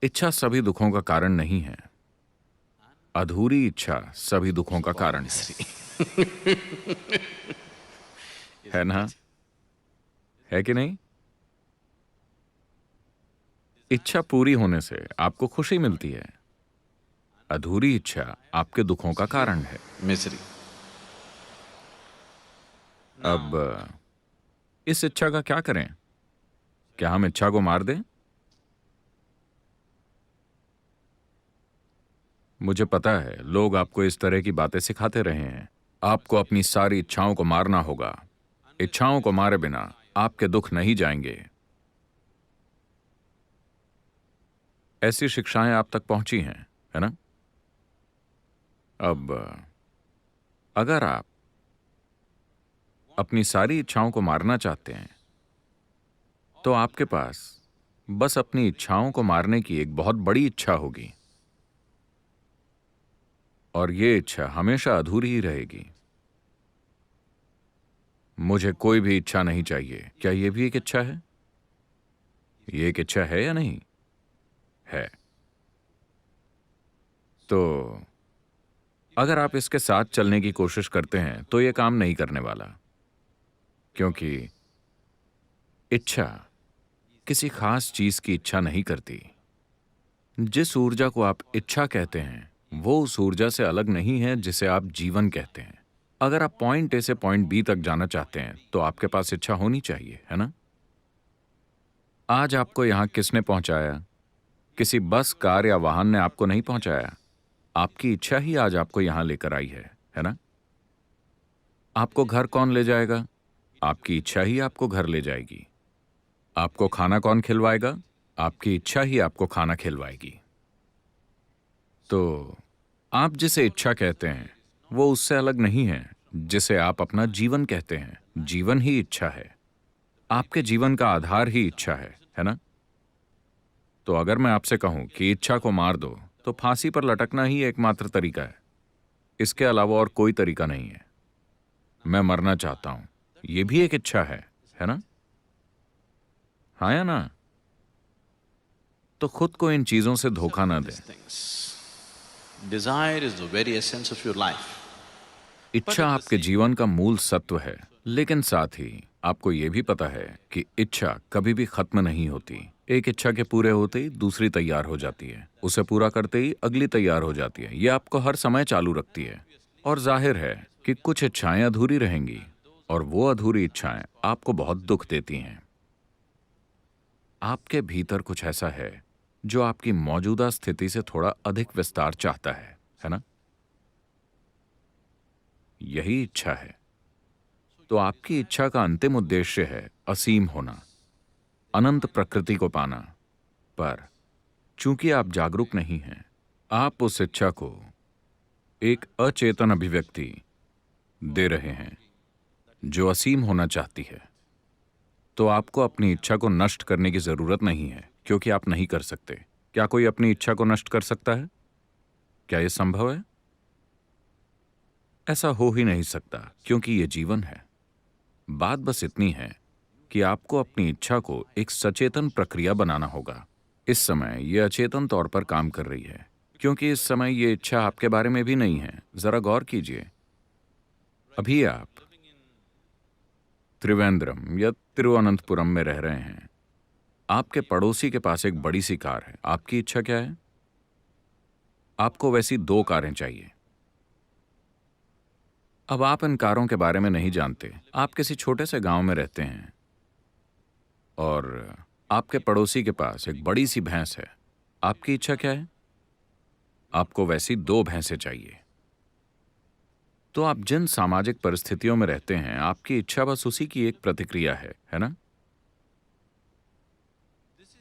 इच्छा सभी दुखों का कारण नहीं है। अधूरी इच्छा सभी दुखों का कारण है ना? है कि नहीं? इच्छा पूरी होने से आपको खुशी मिलती है। अधूरी इच्छा आपके दुखों का कारण है। मिस्री। अब इस इच्छा का क्या करें? क्या हम इच्छा को मार दें? मुझे पता है लोग आपको इस तरह की बातें सिखाते रहे हैं। आपको अपनी सारी इच्छाओं को मारना होगा। इच्छाओं को मारे बिना आपके दुख नहीं जाएंगे। ऐसी शिक्षाएं आप तक पहुंची हैं, है ना? अब अगर आप अपनी सारी इच्छाओं को मारना चाहते हैं तो आपके पास बस अपनी इच्छाओं को मारने की एक बहुत बड़ी इच्छा होगी, और ये इच्छा हमेशा अधूरी ही रहेगी। मुझे कोई भी इच्छा नहीं चाहिए, क्या ये भी एक इच्छा है? ये एक इच्छा है या नहीं है? तो अगर आप इसके साथ चलने की कोशिश करते हैं तो ये काम नहीं करने वाला, क्योंकि इच्छा किसी खास चीज की इच्छा नहीं करती। जिस ऊर्जा को आप इच्छा कहते हैं वो उस ऊर्जा से अलग नहीं है जिसे आप जीवन कहते हैं। अगर आप पॉइंट ए से पॉइंट बी तक जाना चाहते हैं तो आपके पास इच्छा होनी चाहिए, है ना? आज आपको यहां किसने पहुंचाया? किसी बस, कार या वाहन ने आपको नहीं पहुंचाया। आपकी इच्छा ही आज आपको यहां लेकर आई है ना? आपको घर कौन ले जाएगा? आपकी इच्छा ही आपको घर ले जाएगी। आपको खाना कौन खिलवाएगा? आपकी इच्छा ही आपको खाना खिलवाएगी। तो आप जिसे इच्छा कहते हैं वो उससे अलग नहीं है जिसे आप अपना जीवन कहते हैं। जीवन ही इच्छा है। आपके जीवन का आधार ही इच्छा है ना? तो अगर मैं आपसे कहूं कि इच्छा को मार दो, तो फांसी पर लटकना ही एकमात्र तरीका है। इसके अलावा और कोई तरीका नहीं है। मैं मरना चाहता हूं, यह भी एक इच्छा है ना? हाँ या ना? तो खुद को इन चीजों से धोखा ना दें। Desire is the very essence of your life. इच्छा आपके जीवन का मूल सत्व है, लेकिन साथ ही आपको यह भी पता है कि इच्छा कभी भी खत्म नहीं होती। एक इच्छा के पूरे होते ही दूसरी तैयार हो जाती है, उसे पूरा करते ही अगली तैयार हो जाती है। यह आपको हर समय चालू रखती है। और जाहिर है कि कुछ इच्छाएं अधूरी रहेंगी, और वो अधूरी इच्छाएं आपको बहुत दुख देती हैं। आपके भीतर कुछ ऐसा है जो आपकी मौजूदा स्थिति से थोड़ा अधिक विस्तार चाहता है ना? यही इच्छा है। तो आपकी इच्छा का अंतिम उद्देश्य है असीम होना, अनंत प्रकृति को पाना। पर चूंकि आप जागरूक नहीं हैं, आप उस इच्छा को एक अचेतन अभिव्यक्ति दे रहे हैं जो असीम होना चाहती है। तो आपको अपनी इच्छा को नष्ट करने की जरूरत नहीं है, क्योंकि आप नहीं कर सकते। क्या कोई अपनी इच्छा को नष्ट कर सकता है? क्या यह संभव है? ऐसा हो ही नहीं सकता, क्योंकि यह जीवन है। बात बस इतनी है कि आपको अपनी इच्छा को एक सचेतन प्रक्रिया बनाना होगा। इस समय यह अचेतन तौर पर काम कर रही है, क्योंकि इस समय यह इच्छा आपके बारे में भी नहीं है। जरा गौर कीजिए। अभी आप त्रिवेंद्रम या तिरुवनंतपुरम में रह रहे हैं। आपके पड़ोसी के पास एक बड़ी सी कार है। आपकी इच्छा क्या है? आपको वैसी 2 कारें चाहिए। अब आप इन कारों के बारे में नहीं जानते। आप किसी छोटे से गांव में रहते हैं और आपके पड़ोसी के पास एक बड़ी सी भैंस है। आपकी इच्छा क्या है? आपको वैसी 2 भैंसें चाहिए। तो आप जिन सामाजिक परिस्थितियों में रहते हैं, आपकी इच्छा बस उसी की एक प्रतिक्रिया है ना?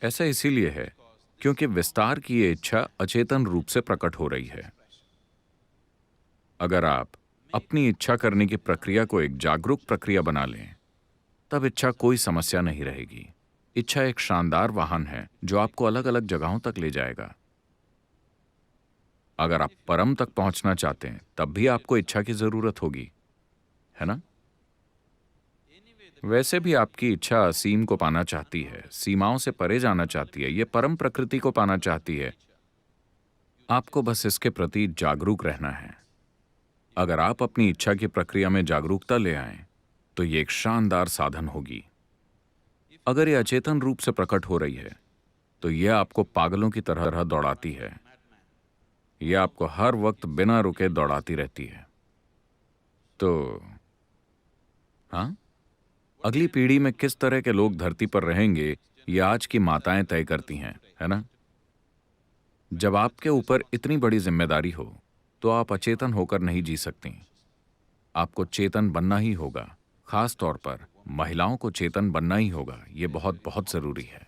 ऐसा इसीलिए है क्योंकि विस्तार की ये इच्छा अचेतन रूप से प्रकट हो रही है। अगर आप अपनी इच्छा करने की प्रक्रिया को एक जागरूक प्रक्रिया बना लें, तब इच्छा कोई समस्या नहीं रहेगी। इच्छा एक शानदार वाहन है जो आपको अलग अलग जगहों तक ले जाएगा। अगर आप परम तक पहुंचना चाहते हैं, तब भी आपको इच्छा की जरूरत होगी, है ना? वैसे भी आपकी इच्छा असीम को पाना चाहती है, सीमाओं से परे जाना चाहती है, ये परम प्रकृति को पाना चाहती है। आपको बस इसके प्रति जागरूक रहना है। अगर आप अपनी इच्छा की प्रक्रिया में जागरूकता ले आएं, तो ये एक शानदार साधन होगी। अगर ये अचेतन रूप से प्रकट हो रही है, तो यह आपको पागलों की तरह दौड़ाती है। यह आपको हर वक्त बिना रुके दौड़ाती रहती है। तो हाँ, अगली पीढ़ी में किस तरह के लोग धरती पर रहेंगे, ये आज की माताएं तय करती हैं, है ना? जब आपके ऊपर इतनी बड़ी जिम्मेदारी हो, तो आप अचेतन होकर नहीं जी सकती। आपको चेतन बनना ही होगा। खास तौर पर महिलाओं को चेतन बनना ही होगा। ये बहुत बहुत जरूरी है।